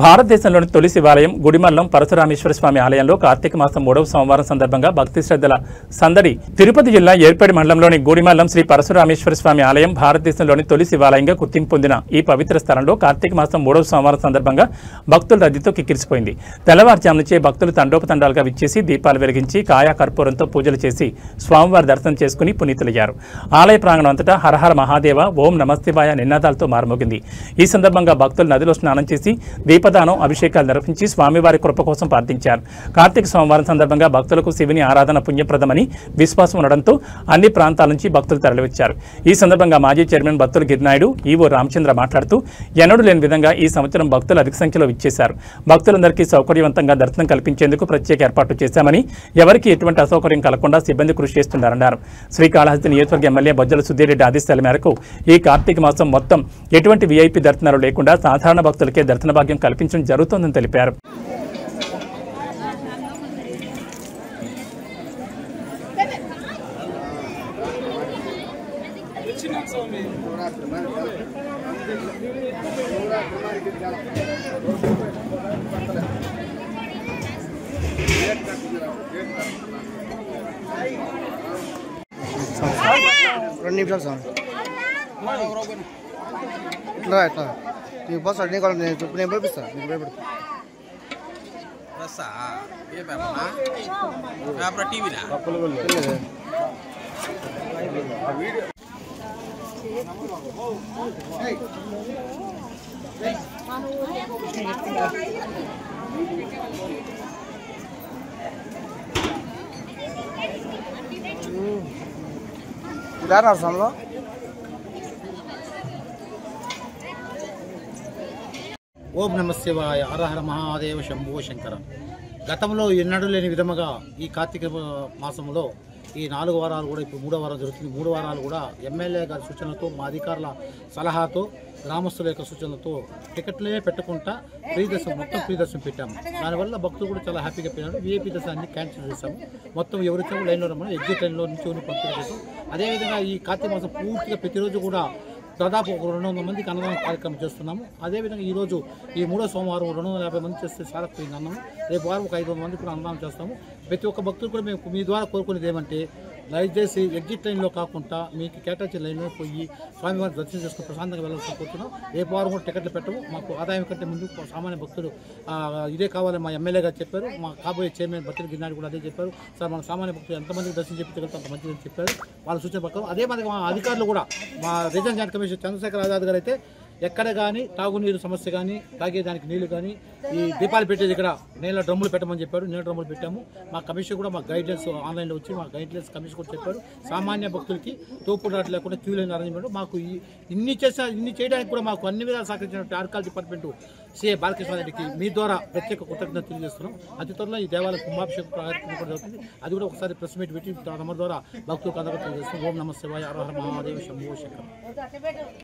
భారతదేశంలోని తొలి శివాలయం గుడిమల్లం పరశురామేశ్వర స్వామి ఆలయంలో కార్తీక మాసం 3వ సోమవారం సందర్భంగా భక్తి శ్రద్ధల సందడి. తిరుపతి జిల్లా ఏర్పేడు మండలంలోని గుడిమల్లం శ్రీ పరశురామేశ్వర స్వామి ఆలయం భారతదేశంలోని తొలి శివాలయంగా గుర్తింపు పొందిన ఈ పవిత్ర స్థలంలో కార్తీక మాసం 3వ సోమవారం సందర్భంగా భక్తుల రద్దీతో కిక్కిరిసిపోయింది. తెల్లవారుజాము నుంచే భక్తులు తండోపతండాలుగా విచ్చేసి దీపాలు వెలిగించి కాయా కర్పూరంతో పూజలు చేసి స్వామివారి దర్శనం చేసుకుని పునీతులయ్యారు. ఆలయ ప్రాంగణం అంతటా హరహర మహాదేవ ఓం నమస్తేవాయ నినాదాలతో మారుమోగింది. ఈ సందర్భంగా భక్తులు నదిలో స్నానం చేసి దీపదానం అభిషేకాలు నిర్వహించి స్వామివారి కృప కోసం ప్రార్థించారు. కార్తీక సోమవారం సందర్భంగా భక్తులకు శివుని ఆరాధన పుణ్యప్రదమని విశ్వాసం ఉండడంతో అన్ని ప్రాంతాల నుంచి భక్తులు తరలివచ్చారు. ఈ సందర్భంగా మాజీ చైర్మన్ బత్తుల గిరినాయుడు, ఈవో రామచంద్ర మాట్లాడుతూ ఎన్నడూ లేని విధంగా ఈ సంవత్సరం భక్తులు అధిక సంఖ్యలో విచ్చేశారు. భక్తులందరికీ సౌకర్యవంతంగా దర్శనం కల్పించేందుకు ప్రత్యేక ఏర్పాట్లు చేశామని, ఎవరికి ఎటువంటి అసౌకర్యం కలగకుండా సిబ్బంది కృషి చేస్తున్నారన్నారు. శ్రీకాళహస్తి నియోజకవర్గ ఎమ్మెల్యే బొజ్జల సుధీరెడ్డి ఆదేశాల మేరకు ఈ కార్తీక మాసం మొత్తం ఎటువంటి వీఐపీ దర్శనాలు లేకుండా సాధారణ భక్తులకే దర్శన భాగ్యం కల్పించడం జరుగుతోందని తెలిపారు. నీకు బస్ అన్నీ కావాలి, నేను చెప్పు, నేను పంపిస్తాను. నీకు భయపడతా సమలో ఓం నమ శివాయ హరహర మహాదేవ శంభో శంకర. గతంలో ఎన్నడూ లేని విధముగా ఈ కార్తీక మాసంలో ఈ 4 వారాలు కూడా ఇప్పుడు 3వ వారం జరుగుతుంది. 3 వారాలు కూడా ఎమ్మెల్యే గారి సూచనలతో, మా అధికారుల సలహాతో, గ్రామస్తుల యొక్క సూచనలతో టికెట్లే పెట్టకుండా ఫ్రీ దర్శనం, మొత్తం ఫ్రీ దర్శనం పెట్టాము. దానివల్ల భక్తులు కూడా చాలా హ్యాపీగా పోయినారు. వీఐపీ దర్శనాన్ని క్యాన్సిల్ చేశాము. మొత్తం ఎవరితో లైన్లో రమ్మని ఎగ్జిట్ లైన్లో నుంచి పంపిణీ చేసాం. అదేవిధంగా ఈ కార్తీక మాసం పూర్తిగా ప్రతిరోజు కూడా దాదాపు ఒక 200 మందికి అన్నదాన కార్యక్రమం చేస్తున్నాము. అదేవిధంగా ఈరోజు ఈ 3వ సోమవారం 250 మంది చేస్తే చాలా పోయింది అన్నము. రేపు వారం ఒక 500 మంది కూడా అన్నదానం చేస్తాము. ప్రతి ఒక్క భక్తులు కూడా మేము మీ ద్వారా కోరుకునేది ఏమంటే, దయచేసి ఎగ్జిట్ లైన్లో కాకుండా మీకు కేటాయించిన లైన్లో పోయి స్వామివారిని దర్శనం చేసుకుని ప్రశాంతంగా వెళ్ళాల్సి కోరుతున్నాం. రేపు వారం కూడా టికెట్లు పెట్టము. మాకు ఆదాయం కంటే ముందు సామాన్య భక్తులు ఇదే కావాలని మా ఎమ్మెల్యే గారు చెప్పారు. మా కాబోయే చైర్మన్ బత్తుల గిరినాయుడు కూడా అదే చెప్పారు. సార్ మన సామాన్య భక్తులు ఎంతమందికి దర్శనం చెప్పించగలుగుతాం అంత మంచిదని చెప్పారు. వాళ్ళ సూచన ప్రకారం అదే మనకి మా అధికారులు కూడా, మా regional joint commissioner Chandrashekhar Azad గారు అయితే ఎక్కడ కానీ తాగునీరు సమస్య కానీ, తాగేదానికి నీళ్లు కానీ, ఈ దీపాలు పెట్టేది ఇక్కడ నీళ్ళ డ్రమ్ములు పెట్టమని చెప్పారు. నీళ్ళ డ్రమ్ములు పెట్టాము. మా కమిషన్ కూడా మా గైడ్లైన్స్ ఆన్లైన్లో వచ్చి మా గైడ్లైన్స్ కమిషన్ కూడా చెప్పారు. సామాన్య భక్తులకి తోపుడాట్లు లేకుండా క్యూ లైన్ అరేంజ్మెంట్ మాకు ఇన్ని చేయడానికి కూడా మాకు అన్ని విధాలు సహకరించిన ఆర్కాల్ డిపార్ట్మెంట్ సిఐ బాలకృష్ణారెడ్డికి మీ ద్వారా ప్రత్యేక కృతజ్ఞత తెలియజేస్తున్నాం. అతి త్వరలో ఈ దేవాలయ కుంభాభిషేకం కార్యక్రమం కూడా జరుగుతుంది. అది కూడా ఒకసారి ప్రెస్ మీట్ పెట్టి తమ ద్వారా భక్తులకు అందరికీ తెలియజేస్తున్నాం. ఓం నమ శివాయ హరహర మహాదేవ శంభో శంకర.